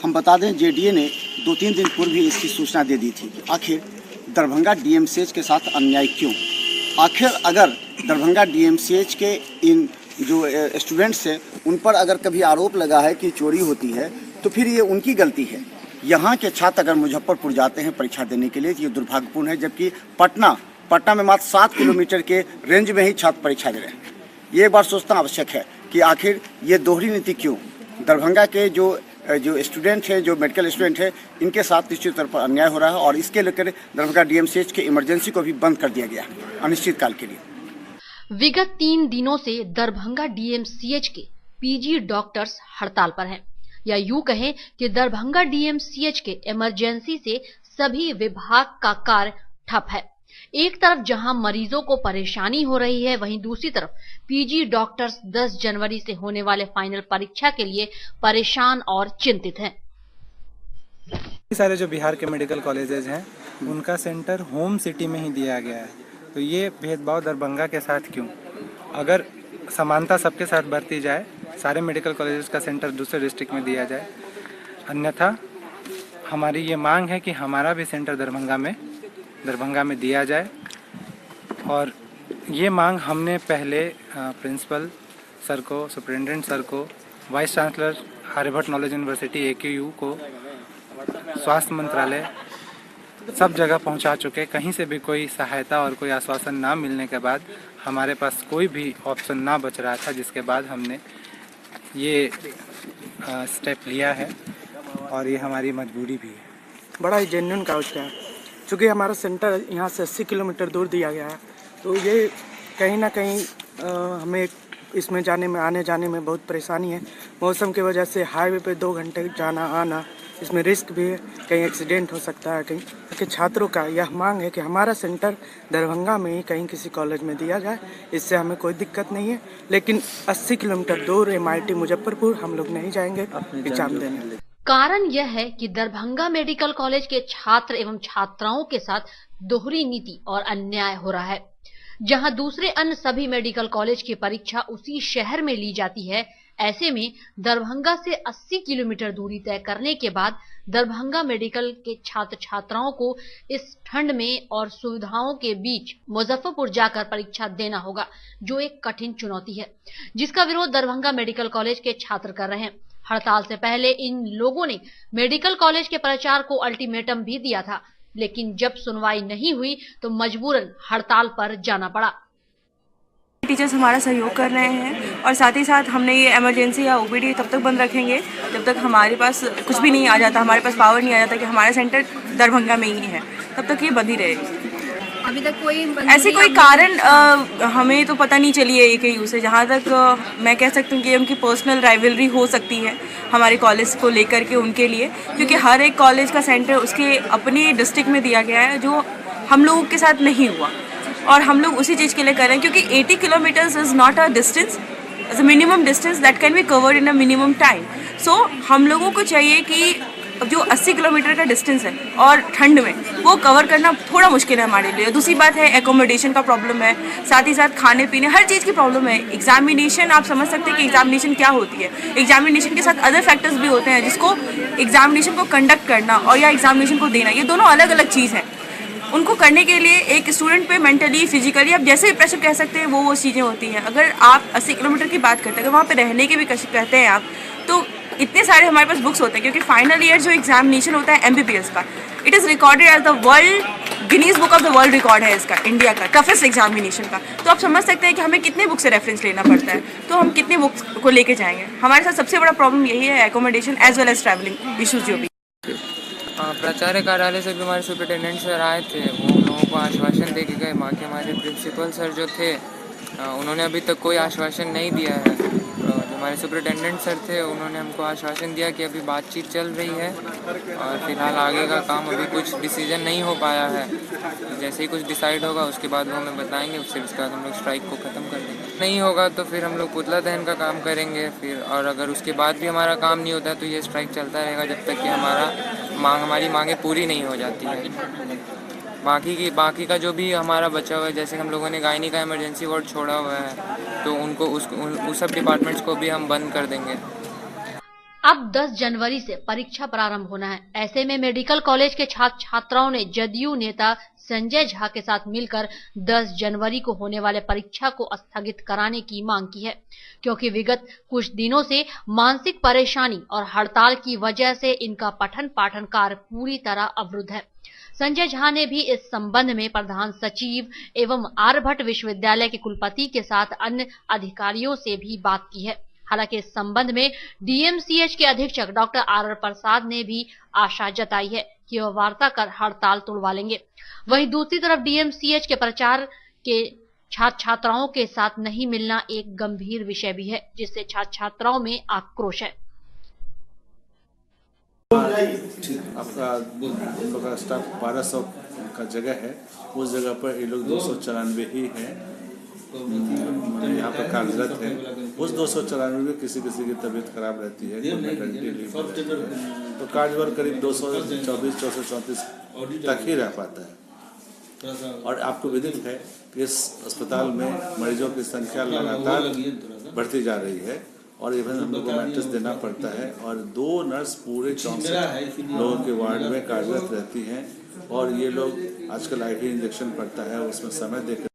हम बता दें जेडीए ने 2-3 दिन पूर्व ही इसकी सूचना दे दी थी। आखिर दरभंगा डीएमसीएच के साथ अन्याय क्यों? आखिर अगर दरभंगा डीएमसीएच के इन जो स्टूडेंट्स हैं उन पर अगर कभी आरोप लगा है कि चोरी होती है तो फिर ये उनकी गलती है। यहाँ के छात्र अगर मुजफ्फरपुर जाते हैं परीक्षा देने के लिए तो ये दुर्भाग्यपूर्ण है, जबकि पटना में मात्र 7 किलोमीटर के रेंज में ही छात्र परीक्षा दे रहे हैं। ये एक बार सोचना आवश्यक है कि आखिर ये दोहरी नीति क्यों? दरभंगा के जो स्टूडेंट है, जो मेडिकल स्टूडेंट है, इनके साथ निश्चित तौर पर अन्याय हो रहा है और इसके लेकर दरभंगा डीएमसीएच के इमरजेंसी को भी बंद कर दिया गया है अनिश्चित काल के लिए। विगत 3 दिनों से दरभंगा डीएमसीएच के पीजी डॉक्टर्स हड़ताल पर हैं, या यूं कहें कि दरभंगा डीएमसीएच के इमरजेंसी से सभी विभाग का कार्य ठप है। एक तरफ जहां मरीजों को परेशानी हो रही है, वहीं दूसरी तरफ पीजी डॉक्टर्स 10 जनवरी से होने वाले फाइनल परीक्षा के लिए परेशान और चिंतित हैं। सारे जो बिहार के मेडिकल कॉलेजेस हैं उनका सेंटर होम सिटी में ही दिया गया है, तो ये भेदभाव दरभंगा के साथ क्यों? अगर समानता सबके साथ बरती जाए, सारे मेडिकल कॉलेजेस का सेंटर दूसरे डिस्ट्रिक्ट में दिया जाए, अन्यथा हमारी ये मांग है कि हमारा भी सेंटर दरभंगा में दिया जाए। और ये मांग हमने पहले प्रिंसिपल सर को, सुपरिटेंडेंट सर को, vice chancellor Aryabhatta knowledge university AKU को, स्वास्थ्य मंत्रालय सब जगह पहुंचा चुके। कहीं से भी कोई सहायता और कोई आश्वासन ना मिलने के बाद हमारे पास कोई भी ऑप्शन ना बच रहा था, जिसके बाद हमने ये स्टेप लिया है और ये हमारी मजबूरी भी है। बड़ा ही जेन्युइन काउच है, चूँकि हमारा सेंटर यहाँ से 80 किलोमीटर दूर दिया गया है, तो ये कहीं ना कहीं हमें इसमें आने जाने में बहुत परेशानी है। मौसम की वजह से हाईवे पे 2 घंटे जाना आना, इसमें रिस्क भी है, कहीं एक्सीडेंट हो सकता है। कहीं के छात्रों का यह मांग है कि हमारा सेंटर दरभंगा में ही कहीं किसी कॉलेज में दिया जाए, इससे हमें कोई दिक्कत नहीं है। लेकिन 80 किलोमीटर दूर MIT मुजफ्फरपुर हम लोग नहीं जाएंगे एग्जाम देने। कारण यह है कि दरभंगा मेडिकल कॉलेज के छात्र एवं छात्राओं के साथ दोहरी नीति और अन्याय हो रहा है। जहां दूसरे अन्य सभी मेडिकल कॉलेज की परीक्षा उसी शहर में ली जाती है, ऐसे में दरभंगा से 80 किलोमीटर दूरी तय करने के बाद दरभंगा मेडिकल के छात्र छात्राओं को इस ठंड में और सुविधाओं के बीच मुजफ्फरपुर जाकर परीक्षा देना होगा, जो एक कठिन चुनौती है, जिसका विरोध दरभंगा मेडिकल कॉलेज के छात्र कर रहे हैं। हड़ताल से पहले इन लोगों ने मेडिकल कॉलेज के प्राचार्य को अल्टीमेटम भी दिया था, लेकिन जब सुनवाई नहीं हुई तो मजबूरन हड़ताल पर जाना पड़ा। टीचर्स हमारा सहयोग कर रहे हैं और साथ ही साथ हमने ये इमरजेंसी या OPD तब तक बंद रखेंगे जब तक हमारे पास कुछ भी नहीं आ जाता, हमारे पास पावर नहीं आ जाता कि हमारा सेंटर दरभंगा में ही है, तब तक ये बंद ही रहेगी। अभी तक कोई ऐसे कोई कारण हमें तो पता नहीं चली है AKU से। जहाँ तक मैं कह सकती हूँ कि उनकी पर्सनल राइवलरी हो सकती है हमारे कॉलेज को लेकर के उनके लिए, क्योंकि हर एक कॉलेज का सेंटर उसके अपने डिस्ट्रिक्ट में दिया गया है, जो हम लोगों के साथ नहीं हुआ और हम लोग उसी चीज़ के लिए कर रहे हैं, क्योंकि 80 kilometres is not a distance, is a minimum distance that can be covered in a minimum time. So हम लोगों को चाहिए कि जो 80 किलोमीटर का डिस्टेंस है और ठंड में वो कवर करना थोड़ा मुश्किल है हमारे लिए। दूसरी बात है एकोमोडेशन का प्रॉब्लम है, साथ ही साथ खाने पीने हर चीज़ की प्रॉब्लम है। एग्जामिनेशन आप समझ सकते हैं कि एग्जामिनेशन क्या होती है। एग्जामिनेशन के साथ अदर फैक्टर्स भी होते हैं, जिसको एग्जामिनेशन को कंडक्ट करना और या एग्जामिनेशन को देना, ये दोनों अलग अलग चीज़ हैं। उनको करने के लिए एक स्टूडेंट पे मेंटली फिजिकली आप जैसे भी प्रेशर कह सकते हैं वो चीज़ें होती हैं। अगर आप 80 किलोमीटर की बात करते हैं, अगर वहाँ पे रहने के भी कहते हैं आप, तो इतने सारे हमारे पास बुक्स होते हैं, क्योंकि फाइनल ईयर जो एग्जामिनेशन होता है MBBS का, it is recorded as the world Guinness book of the world record है इसका, इंडिया का टफेस्ट एग्जामिनेशन का। तो आप समझ सकते हैं कि हमें कितने बुक से रेफरेंस लेना पड़ता है, तो हम कितने बुक्स को लेके जाएंगे। हमारे साथ सबसे बड़ा प्रॉब्लम यही है, accommodation as well as travelling issues जो भी। प्राचार्य कार्यालय से भी हमारे सुपरिटेंडेंट सर आए थे, वो हम लोगों को आश्वासन दे के गए। बाकी हमारे प्रिंसिपल सर जो थे उन्होंने अभी तक कोई आश्वासन नहीं दिया है। जो हमारे सुपरिटेंडेंट सर थे उन्होंने हमको आश्वासन दिया कि अभी बातचीत चल रही है और फिलहाल आगे का काम अभी कुछ डिसीजन नहीं हो पाया है। जैसे ही कुछ डिसाइड होगा उसके बाद वो हमें बताएंगे, फिर उसके बाद हम लोग स्ट्राइक को ख़त्म कर देंगे। नहीं होगा तो फिर हम लोग पुतला दहन का काम करेंगे फिर, और अगर उसके बाद भी हमारा काम नहीं होता तो ये स्ट्राइक चलता रहेगा जब तक कि हमारी मांगें पूरी नहीं हो जाती है। बाकी का जो भी हमारा बचा हुआ है, जैसे हम लोगों ने गायनी का इमरजेंसी वार्ड छोड़ा हुआ है, तो उस सब डिपार्टमेंट्स को भी हम बंद कर देंगे। अब 10 जनवरी से परीक्षा प्रारंभ होना है। ऐसे में मेडिकल कॉलेज के छात्र छात्राओं ने जदयू नेता संजय झा के साथ मिलकर 10 जनवरी को होने वाले परीक्षा को स्थगित कराने की मांग की है, क्योंकि विगत कुछ दिनों से मानसिक परेशानी और हड़ताल की वजह से इनका पठन पाठन कार्य पूरी तरह अवरुद्ध है। संजय झा ने भी इस संबंध में प्रधान सचिव एवं आर्यभट्ट विश्वविद्यालय के कुलपति के साथ अन्य अधिकारियों से भी बात की है। हालांकि इस संबंध में डीएमसीएच के अधीक्षक डॉक्टर आर प्रसाद ने भी आशा जताई है कि वह वार्ता कर हड़ताल तोड़वा लेंगे। वहीं दूसरी तरफ डीएमसीएच के प्रचार के छात्र छात्राओं के साथ नहीं मिलना एक गंभीर विषय भी है, जिससे छात्र छात्राओं में आक्रोश है। आपका इन लोग का स्टाफ 1200 का जगह है, उस जगह पर ये लोग 294 ही हैं यहाँ पर कार्यरत है। उस 294 में किसी किसी की तबीयत खराब रहती है, तो कार्यबल करीब 224-234 तक ही रह पाता है। और आपको विदित है कि इस अस्पताल में मरीजों की संख्या लगातार बढ़ती जा रही है और इवन हम लोग को मैट्रिक्स देना पड़ता है और 2 नर्स पूरे 64 लोगों के वार्ड में कार्यरत रहती हैं और ये लोग आजकल आईवी इंजेक्शन पड़ता है, उसमें समय देकर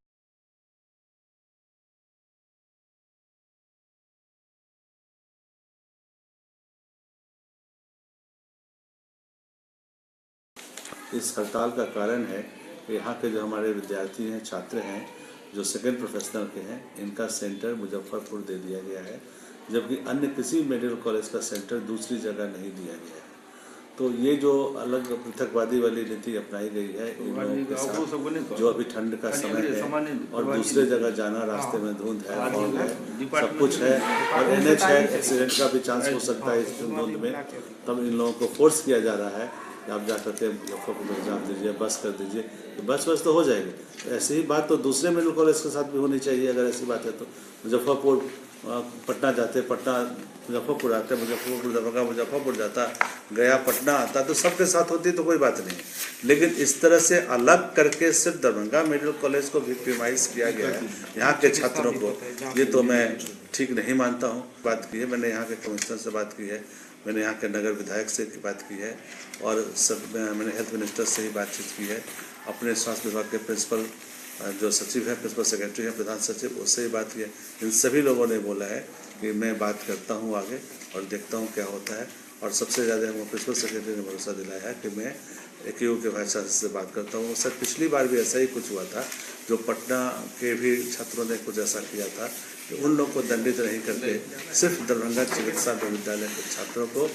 इस हड़ताल का कारण है कि यहाँ के जो हमारे विद्यार्थी हैं, छात्र हैं, जो सेकेंड प्रोफेशनल के हैं, इनका सेंटर मुजफ्फरपुर दे दिया गया है, जबकि अन्य किसी मेडिकल कॉलेज का सेंटर दूसरी जगह नहीं दिया गया है। तो ये जो अलग पृथकवादी वाली नीति अपनाई गई है इन लोगों के साथ, जो अभी ठंड का समय है और दूसरे जगह जाना, रास्ते में धुंध है, फॉग है, सब कुछ है और NH है, एक्सीडेंट का भी चांस हो सकता है इस धुंध में, तब इन लोगों को फोर्स किया जा रहा है कि आप जा करके मुजफ्फरपुर में एग्जाम दीजिए, बस कर दीजिए, तो बस तो हो जाएगी। तो ऐसी ही बात तो दूसरे मेडिकल कॉलेज के साथ भी होनी चाहिए। अगर ऐसी बात है तो मुजफ्फरपुर पटना जाते, पटना मुजफ्फरपुर आते, मुजफ्फरपुर दरभंगा मुजफ्फरपुर जाता, गया पटना आता, तो सबके साथ होती तो कोई बात नहीं। लेकिन इस तरह से अलग करके सिर्फ दरभंगा मेडिकल कॉलेज को विक्टिमाइज किया गया है यहाँ के छात्रों को, ये तो मैं ठीक नहीं मानता हूँ। बात की है मैंने, यहाँ के कमिश्नर से बात की है, मैंने यहाँ के नगर विधायक से बात की है और सब मैंने हेल्थ मिनिस्टर से ही बातचीत की है, अपने स्वास्थ्य विभाग के प्रिंसिपल जो सचिव है, प्रिंसिपल सेक्रेटरी हैं, प्रधान सचिव, उससे ही बात की है। इन सभी लोगों ने बोला है कि मैं बात करता हूँ आगे और देखता हूँ क्या होता है। और सबसे ज़्यादा वो प्रिंसिपल सेक्रेटरी ने भरोसा दिलाया है कि मैं AKU के वाइस चांसलर से बात करता हूँ। सर पिछली बार भी ऐसा ही कुछ हुआ था, जो पटना के भी छात्रों ने कुछ ऐसा किया था कि उन लोगों को दंडित नहीं करके सिर्फ दरभंगा चिकित्सा विश्वविद्यालय के छात्रों को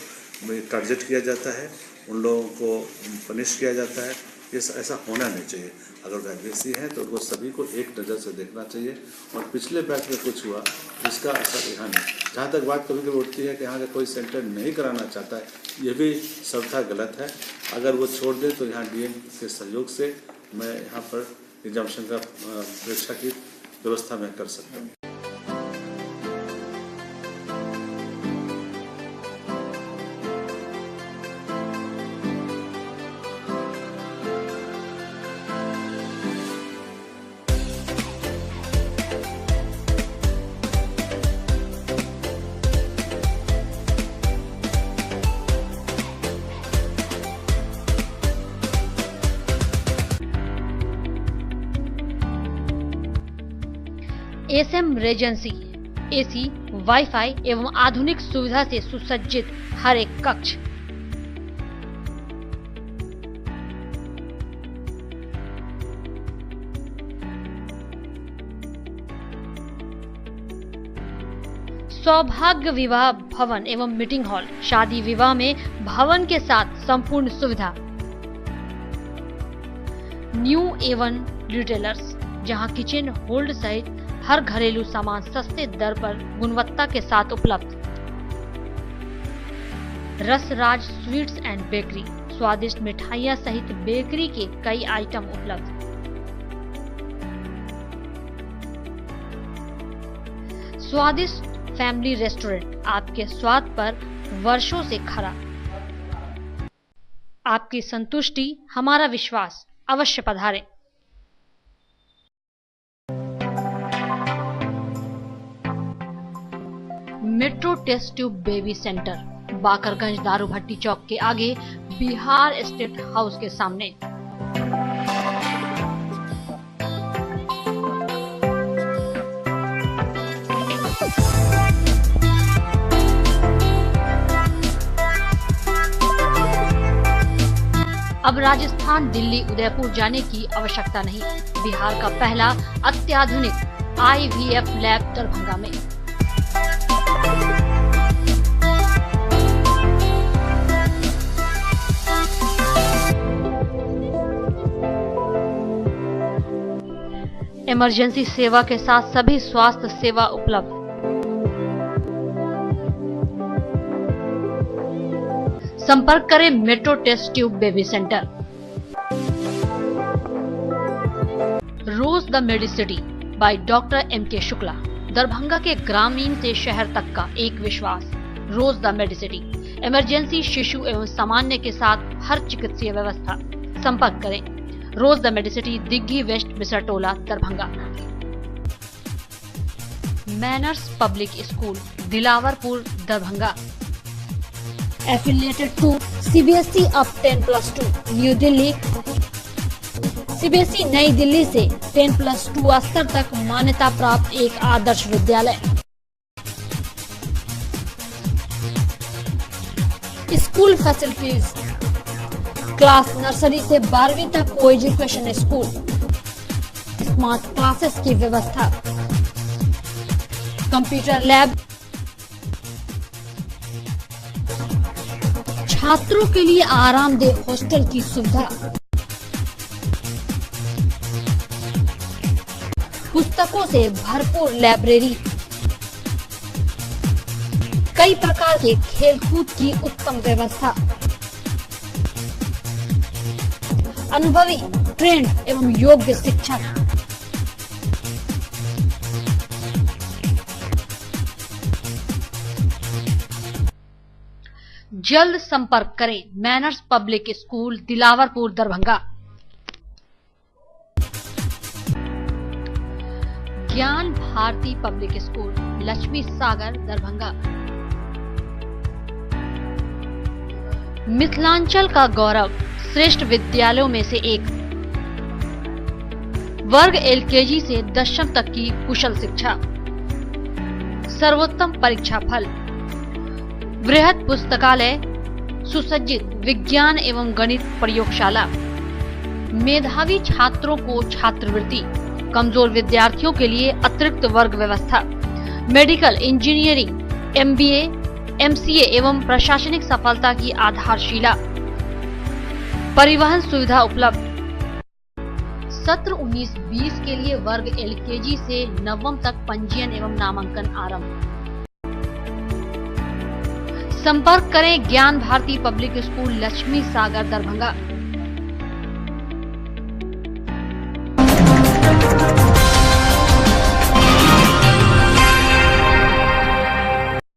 टारगेट किया जाता है, उन लोगों को पनिश किया जाता है। ये ऐसा होना नहीं चाहिए। अगर वैकेंसी है तो उनको सभी को एक नज़र से देखना चाहिए और पिछले बैच में कुछ हुआ इसका असर यहाँ नहीं। जहाँ तक बात कभी कभी उठती है कि यहाँ का कोई सेंटर नहीं कराना चाहता है, ये भी सर्वथा गलत है। अगर वो छोड़ दे तो यहाँ DM के सहयोग से मैं यहाँ पर एग्जामिनेशन का परीक्षा की व्यवस्था मैं कर सकता हूँ। SM रेजेंसी AC, वाईफाई एवं आधुनिक सुविधा से सुसज्जित हर एक कक्ष, सौभाग्य विवाह भवन एवं मीटिंग हॉल, शादी विवाह में भवन के साथ संपूर्ण सुविधा। न्यू A1 रिटेलर्स, जहां किचन होल्ड सहित हर घरेलू सामान सस्ते दर पर गुणवत्ता के साथ उपलब्ध। रसराज स्वीट्स एंड बेकरी, स्वादिष्ट मिठाइयां सहित बेकरी के कई आइटम उपलब्ध। स्वादिष्ट फैमिली रेस्टोरेंट, आपके स्वाद पर वर्षों से खरा। आपकी संतुष्टि हमारा विश्वास, अवश्य पधारें। Metro test tube baby centre, Bakarganj Daru Bhatti चौक के आगे बिहार स्टेट हाउस के सामने। अब राजस्थान, दिल्ली, उदयपुर जाने की आवश्यकता नहीं। बिहार का पहला अत्याधुनिक IVF लैब दरभंगा में। इमरजेंसी सेवा के साथ सभी स्वास्थ्य सेवा उपलब्ध। संपर्क करें metro test tube baby centre. Rose the Medicity by doctor MK Shukla. Darbhanga के ग्रामीण से शहर तक का एक विश्वास। रोज द मेडिसिटी, इमरजेंसी, शिशु एवं सामान्य के साथ हर चिकित्सीय व्यवस्था। संपर्क करें Rose the Medicity, Digghi west, Bisartola, Darbhanga. Manners public school, Dilawarpur, Darbhanga. Affiliated to CBSE up 10+2, new Delhi. CBSE नई दिल्ली से 10+2 स्तर तक मान्यता प्राप्त एक Adarsh Vidyalaya. School facilities, class nursery से 12वीं तक को एजुकेशन स्कूल, स्मार्ट क्लासेस की व्यवस्था, कंप्यूटर लैब, छात्रों के लिए आरामदेह हॉस्टल की सुविधा, पुस्तकों से भरपूर लाइब्रेरी, कई प्रकार के खेलकूद की उत्तम व्यवस्था, अनुभवी, ट्रेंड एवं योग्य शिक्षक। जल्द संपर्क करें manners public school, Dilawarpur, Darbhanga. ज्ञान भारती पब्लिक स्कूल, लक्ष्मी सागर, दरभंगा। मिथिलांचल का गौरव, श्रेष्ठ विद्यालयों में से एक। वर्ग LKG से 10वीं तक की कुशल शिक्षा, सर्वोत्तम परीक्षा फल, वृहद पुस्तकालय, सुसज्जित विज्ञान एवं गणित प्रयोगशाला, मेधावी छात्रों को छात्रवृत्ति, कमजोर विद्यार्थियों के लिए अतिरिक्त वर्ग व्यवस्था, मेडिकल, इंजीनियरिंग, MBA, MCA एवं प्रशासनिक सफलता की आधारशिला, परिवहन सुविधा उपलब्ध। सत्र 19-20 के लिए वर्ग LKG से 9वीं तक पंजीयन एवं नामांकन आरंभ। संपर्क करें ज्ञान भारती पब्लिक स्कूल, लक्ष्मी सागर, दरभंगा।